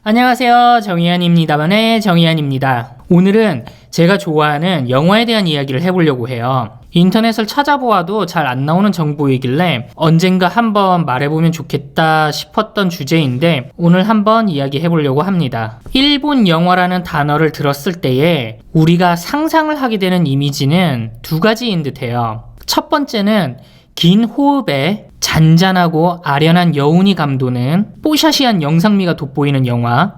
안녕하세요. 정의안입니다만의 정의안입니다. 오늘은 제가 좋아하는 영화에 대한 이야기를 해보려고 해요. 인터넷을 찾아보아도 잘 안 나오는 정보이길래 언젠가 한번 말해보면 좋겠다 싶었던 주제인데 오늘 한번 이야기해보려고 합니다. 일본 영화라는 단어를 들었을 때에 우리가 상상을 하게 되는 이미지는 두 가지인 듯해요. 첫 번째는 긴 호흡에 잔잔하고 아련한 여운이 감도는 뽀샤시한 영상미가 돋보이는 영화,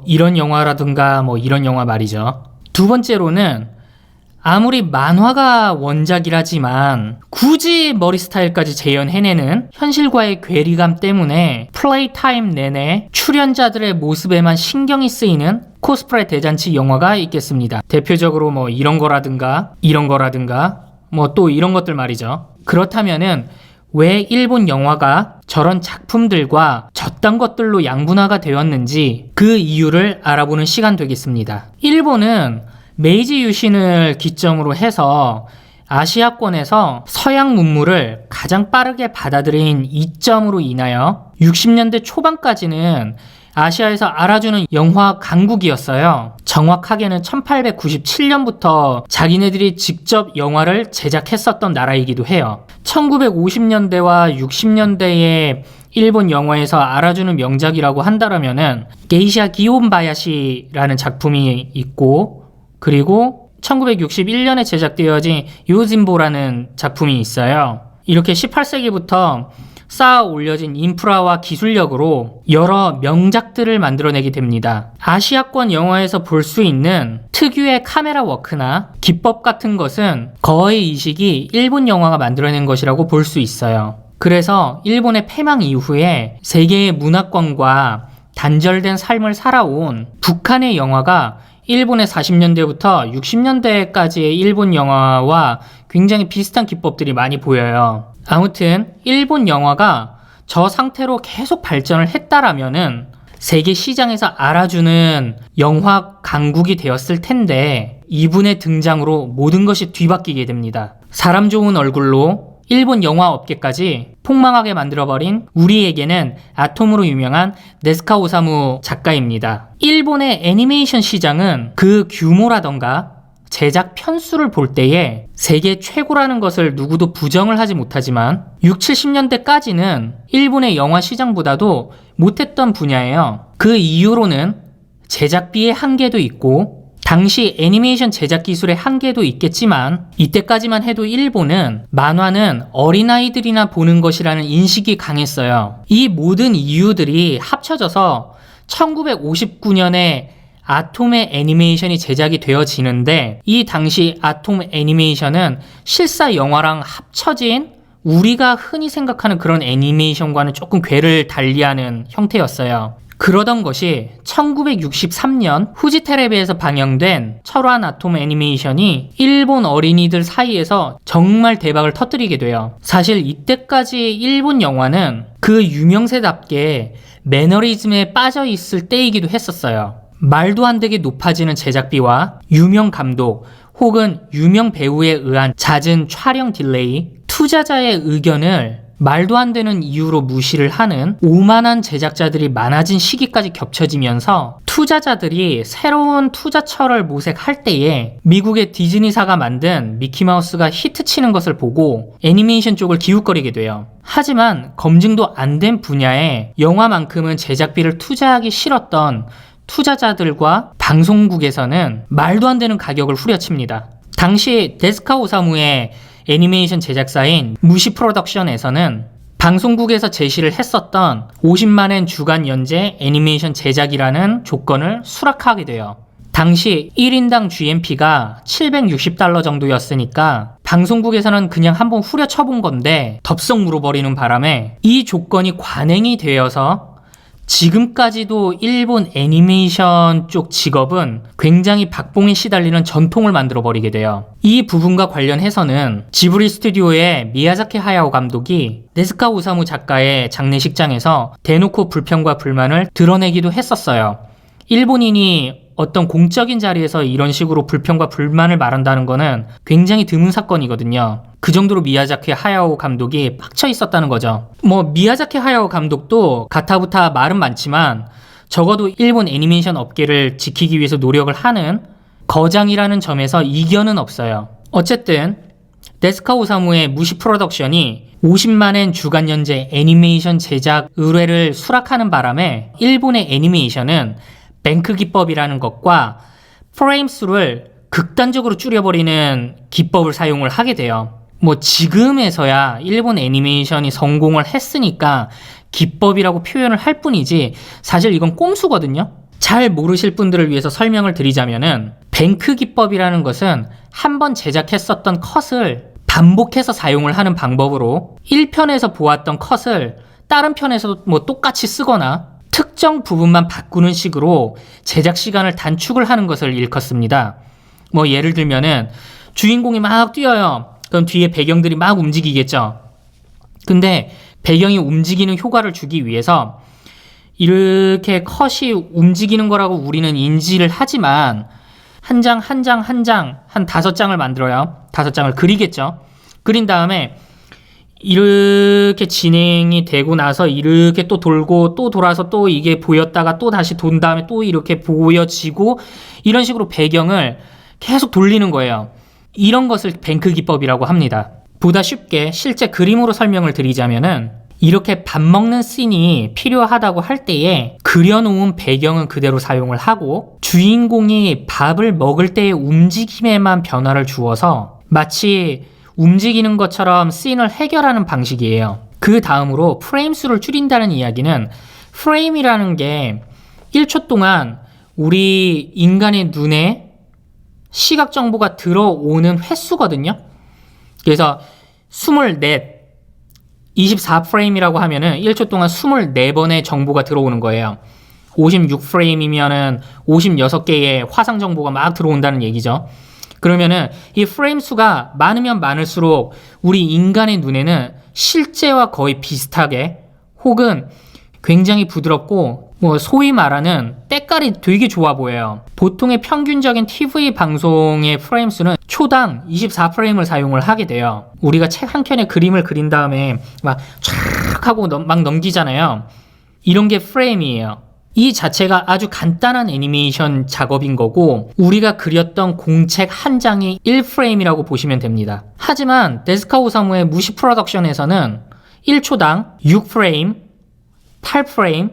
이런 영화라든가 이런 영화 말이죠. 두 번째로는 아무리 만화가 원작이라지만 굳이 머리 스타일까지 재현해내는 현실과의 괴리감 때문에 플레이 타임 내내 출연자들의 모습에만 신경이 쓰이는 코스프레 대잔치 영화가 있겠습니다. 대표적으로 이런 거라든가 또 이런 것들 말이죠. 그렇다면은 왜 일본 영화가 저런 작품들과 저딴 것들로 양분화가 되었는지 그 이유를 알아보는 시간 되겠습니다. 일본은 메이지 유신을 기점으로 해서 아시아권에서 서양 문물을 가장 빠르게 받아들인 이점으로 인하여 60년대 초반까지는 아시아에서 알아주는 영화 강국이었어요. 정확하게는 1897년부터 자기네들이 직접 영화를 제작했었던 나라이기도 해요. 1950년대와 60년대에 일본 영화에서 알아주는 명작이라고 한다면은 게이샤 기혼바야시라는 작품이 있고, 그리고 1961년에 제작되어진 요진보라는 작품이 있어요. 이렇게 18세기부터 쌓아 올려진 인프라와 기술력으로 여러 명작들을 만들어내게 됩니다. 아시아권 영화에서 볼 수 있는 특유의 카메라 워크나 기법 같은 것은 거의 이 시기 일본 영화가 만들어낸 것이라고 볼 수 있어요. 그래서 일본의 패망 이후에 세계의 문화권과 단절된 삶을 살아온 북한의 영화가 일본의 40년대부터 60년대까지의 일본 영화와 굉장히 비슷한 기법들이 많이 보여요. 아무튼 일본 영화가 저 상태로 계속 발전을 했다라면은 세계 시장에서 알아주는 영화 강국이 되었을 텐데 이분의 등장으로 모든 것이 뒤바뀌게 됩니다. 사람 좋은 얼굴로 일본 영화 업계까지 폭망하게 만들어버린 우리에게는 아톰으로 유명한 네즈카 오사무 작가입니다. 일본의 애니메이션 시장은 그 규모라던가 제작 편수를 볼 때에 세계 최고라는 것을 누구도 부정을 하지 못하지만 60, 70년대까지는 일본의 영화 시장보다도 못했던 분야예요. 그 이유로는 제작비의 한계도 있고 당시 애니메이션 제작 기술의 한계도 있겠지만 이때까지만 해도 일본은 만화는 어린아이들이나 보는 것이라는 인식이 강했어요. 이 모든 이유들이 합쳐져서 1959년에 아톰의 애니메이션이 제작이 되어지는데 이 당시 아톰 애니메이션은 실사 영화랑 합쳐진 우리가 흔히 생각하는 그런 애니메이션과는 조금 궤를 달리하는 형태였어요. 그러던 것이 1963년 후지 테레비에서 방영된 철환 아톰 애니메이션이 일본 어린이들 사이에서 정말 대박을 터뜨리게 돼요. 사실 이때까지 일본 영화는 그 유명세답게 매너리즘에 빠져 있을 때이기도 했었어요. 말도 안 되게 높아지는 제작비와 유명 감독 혹은 유명 배우에 의한 잦은 촬영 딜레이, 투자자의 의견을 말도 안 되는 이유로 무시를 하는 오만한 제작자들이 많아진 시기까지 겹쳐지면서 투자자들이 새로운 투자처를 모색할 때에 미국의 디즈니사가 만든 미키마우스가 히트치는 것을 보고 애니메이션 쪽을 기웃거리게 돼요. 하지만 검증도 안 된 분야에 영화만큼은 제작비를 투자하기 싫었던 투자자들과 방송국에서는 말도 안 되는 가격을 후려칩니다. 당시 데스카 오사무의 애니메이션 제작사인 무시 프로덕션에서는 방송국에서 제시를 했었던 50만엔 주간 연재 애니메이션 제작이라는 조건을 수락하게 돼요. 당시 1인당 GMP가 $760 정도였으니까 방송국에서는 그냥 한번 후려쳐본 건데 덥석 물어버리는 바람에 이 조건이 관행이 되어서 지금까지도 일본 애니메이션 쪽 직업은 굉장히 박봉에 시달리는 전통을 만들어버리게 돼요. 이 부분과 관련해서는 지브리 스튜디오의 미야자키 하야오 감독이 네즈카 오사무 작가의 장례식장에서 대놓고 불평과 불만을 드러내기도 했었어요. 일본인이 어떤 공적인 자리에서 이런 식으로 불평과 불만을 말한다는 거는 굉장히 드문 사건이거든요. 그 정도로 미야자키 하야오 감독이 빡쳐 있었다는 거죠. 미야자키 하야오 감독도 가타부타 말은 많지만 적어도 일본 애니메이션 업계를 지키기 위해서 노력을 하는 거장이라는 점에서 이견은 없어요. 어쨌든 데스카 오사무의 무시 프로덕션이 50만엔 주간 연재 애니메이션 제작 의뢰를 수락하는 바람에 일본의 애니메이션은 뱅크 기법이라는 것과 프레임 수를 극단적으로 줄여버리는 기법을 사용을 하게 돼요. 뭐 지금에서야 일본 애니메이션이 성공을 했으니까 기법이라고 표현을 할 뿐이지 사실 이건 꼼수거든요. 잘 모르실 분들을 위해서 설명을 드리자면은 뱅크 기법이라는 것은 한번 제작했었던 컷을 반복해서 사용을 하는 방법으로 1편에서 보았던 컷을 다른 편에서도 뭐 똑같이 쓰거나 특정 부분만 바꾸는 식으로 제작 시간을 단축을 하는 것을 일컫습니다. 뭐 예를 들면은 주인공이 막 뛰어요. 그럼 뒤에 배경들이 막 움직이겠죠. 근데 배경이 움직이는 효과를 주기 위해서 이렇게 컷이 움직이는 거라고 우리는 인지를 하지만 한 장 한 장 한 5장을 만들어요. 5장을 그리겠죠. 그린 다음에 이렇게 진행이 되고 나서 이렇게 또 돌고 또 돌아서 또 이게 보였다가 또 다시 돈 다음에 또 이렇게 보여지고 이런 식으로 배경을 계속 돌리는 거예요. 이런 것을 뱅크 기법이라고 합니다. 보다 쉽게 실제 그림으로 설명을 드리자면은 이렇게 밥 먹는 씬이 필요하다고 할 때에 그려놓은 배경은 그대로 사용을 하고 주인공이 밥을 먹을 때의 움직임에만 변화를 주어서 마치 움직이는 것처럼 씬을 해결하는 방식이에요. 그 다음으로 프레임 수를 줄인다는 이야기는 프레임이라는 게 1초 동안 우리 인간의 눈에 시각 정보가 들어오는 횟수거든요. 그래서 24프레임이라고 하면은 1초 동안 24번의 정보가 들어오는 거예요. 56프레임이면은 56개의 화상 정보가 막 들어온다는 얘기죠. 그러면은 이 프레임 수가 많으면 많을수록 우리 인간의 눈에는 실제와 거의 비슷하게 혹은 굉장히 부드럽고 뭐 소위 말하는 때깔이 되게 좋아 보여요. 보통의 평균적인 TV 방송의 프레임 수는 초당 24프레임을 사용을 하게 돼요. 우리가 책 한 켠에 그림을 그린 다음에 막 촥 하고 막 넘기잖아요. 이런 게 프레임이에요. 이 자체가 아주 간단한 애니메이션 작업인 거고 우리가 그렸던 공책 한 장이 1프레임이라고 보시면 됩니다. 하지만 데스카 오사무의 무시 프로덕션에서는 1초당 6프레임, 8프레임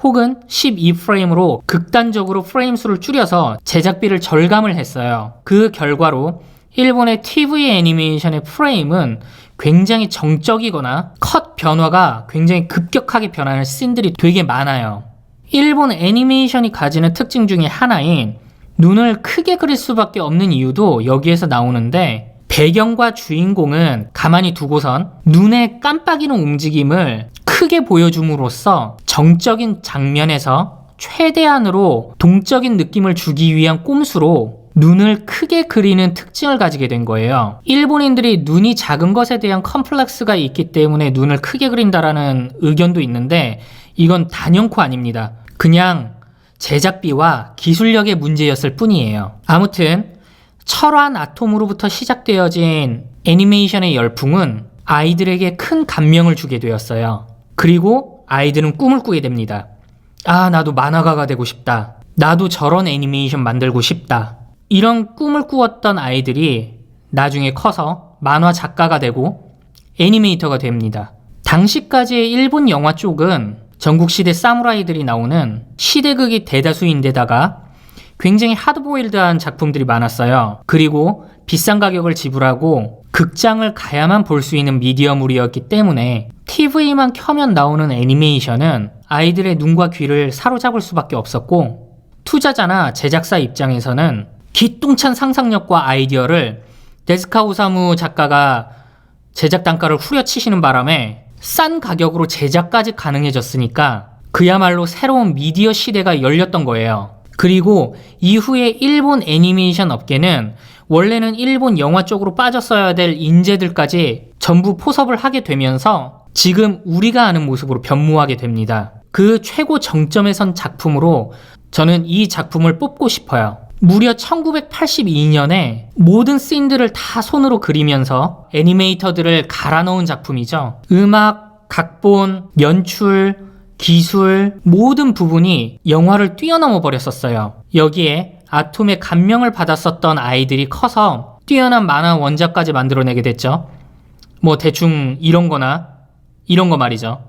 혹은 12프레임으로 극단적으로 프레임 수를 줄여서 제작비를 절감을 했어요. 그 결과로 일본의 TV 애니메이션의 프레임은 굉장히 정적이거나 컷 변화가 굉장히 급격하게 변하는 씬들이 되게 많아요. 일본 애니메이션이 가지는 특징 중에 하나인 눈을 크게 그릴 수밖에 없는 이유도 여기에서 나오는데 배경과 주인공은 가만히 두고선 눈에 깜빡이는 움직임을 크게 보여줌으로써 정적인 장면에서 최대한으로 동적인 느낌을 주기 위한 꼼수로 눈을 크게 그리는 특징을 가지게 된 거예요. 일본인들이 눈이 작은 것에 대한 컴플렉스가 있기 때문에 눈을 크게 그린다라는 의견도 있는데 이건 단연코 아닙니다. 그냥 제작비와 기술력의 문제였을 뿐이에요. 아무튼 철환 아톰으로부터 시작되어진 애니메이션의 열풍은 아이들에게 큰 감명을 주게 되었어요. 그리고 아이들은 꿈을 꾸게 됩니다. 아, 나도 만화가가 되고 싶다. 나도 저런 애니메이션 만들고 싶다. 이런 꿈을 꾸었던 아이들이 나중에 커서 만화 작가가 되고 애니메이터가 됩니다. 당시까지의 일본 영화 쪽은 전국시대 사무라이들이 나오는 시대극이 대다수인데다가 굉장히 하드보일드한 작품들이 많았어요. 그리고 비싼 가격을 지불하고 극장을 가야만 볼 수 있는 미디어물이었기 때문에 TV만 켜면 나오는 애니메이션은 아이들의 눈과 귀를 사로잡을 수밖에 없었고 투자자나 제작사 입장에서는 기똥찬 상상력과 아이디어를 데스카 오사무 작가가 제작 단가를 후려치시는 바람에 싼 가격으로 제작까지 가능해졌으니까 그야말로 새로운 미디어 시대가 열렸던 거예요. 그리고 이후에 일본 애니메이션 업계는 원래는 일본 영화 쪽으로 빠졌어야 될 인재들까지 전부 포섭을 하게 되면서 지금 우리가 아는 모습으로 변모하게 됩니다. 그 최고 정점에 선 작품으로 저는 이 작품을 뽑고 싶어요. 무려 1982년에 모든 씬들을 다 손으로 그리면서 애니메이터들을 갈아 넣은 작품이죠. 음악, 각본, 연출, 기술, 모든 부분이 영화를 뛰어넘어 버렸었어요. 여기에 아톰의 감명을 받았었던 아이들이 커서 뛰어난 만화 원작까지 만들어내게 됐죠. 뭐 대충 이런 거나 이런 거 말이죠.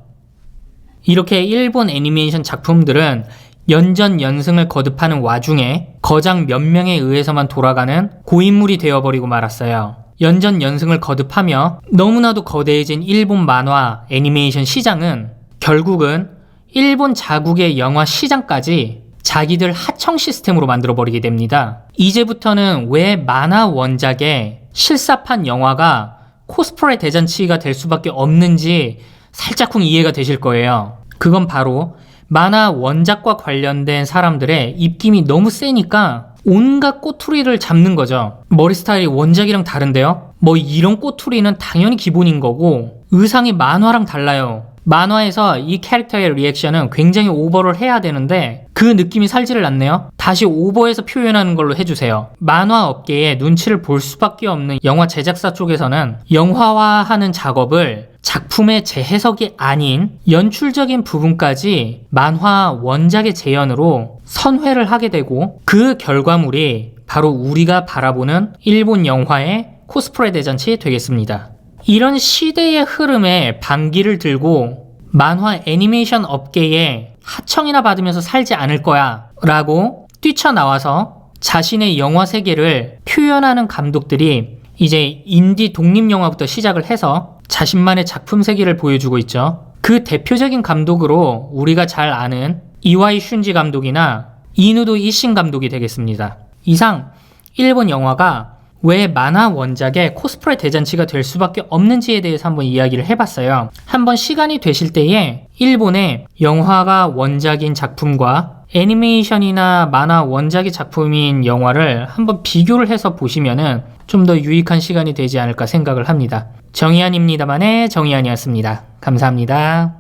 이렇게 일본 애니메이션 작품들은 연전연승을 거듭하는 와중에 거장 몇 명에 의해서만 돌아가는 고인물이 되어버리고 말았어요. 연전연승을 거듭하며 너무나도 거대해진 일본 만화 애니메이션 시장은 결국은 일본 자국의 영화 시장까지 자기들 하청 시스템으로 만들어버리게 됩니다. 이제부터는 왜 만화 원작의 실사판 영화가 코스프레 대잔치가 될 수밖에 없는지 살짝쿵 이해가 되실 거예요. 그건 바로 만화 원작과 관련된 사람들의 입김이 너무 세니까 온갖 꼬투리를 잡는 거죠. 머리 스타일이 원작이랑 다른데요? 뭐 이런 꼬투리는 당연히 기본인 거고 의상이 만화랑 달라요. 만화에서 이 캐릭터의 리액션은 굉장히 오버를 해야 되는데 그 느낌이 살지를 않네요. 다시 오버해서 표현하는 걸로 해주세요. 만화 업계에 눈치를 볼 수밖에 없는 영화 제작사 쪽에서는 영화화하는 작업을 작품의 재해석이 아닌 연출적인 부분까지 만화 원작의 재현으로 선회를 하게 되고 그 결과물이 바로 우리가 바라보는 일본 영화의 코스프레 대잔치 되겠습니다. 이런 시대의 흐름에 반기를 들고 만화 애니메이션 업계에 하청이나 받으면서 살지 않을 거야 라고 뛰쳐나와서 자신의 영화 세계를 표현하는 감독들이 이제 인디 독립영화부터 시작을 해서 자신만의 작품 세계를 보여주고 있죠. 그 대표적인 감독으로 우리가 잘 아는 이와이 슌지 감독이나 이누도 이신 감독이 되겠습니다. 이상 일본 영화가 왜 만화 원작의 코스프레 대잔치가 될 수밖에 없는지에 대해서 한번 이야기를 해봤어요. 한번 시간이 되실 때에 일본의 영화가 원작인 작품과 애니메이션이나 만화 원작의 작품인 영화를 한번 비교를 해서 보시면은 좀 더 유익한 시간이 되지 않을까 생각을 합니다. 정의안입니다만의 정의안이었습니다. 감사합니다.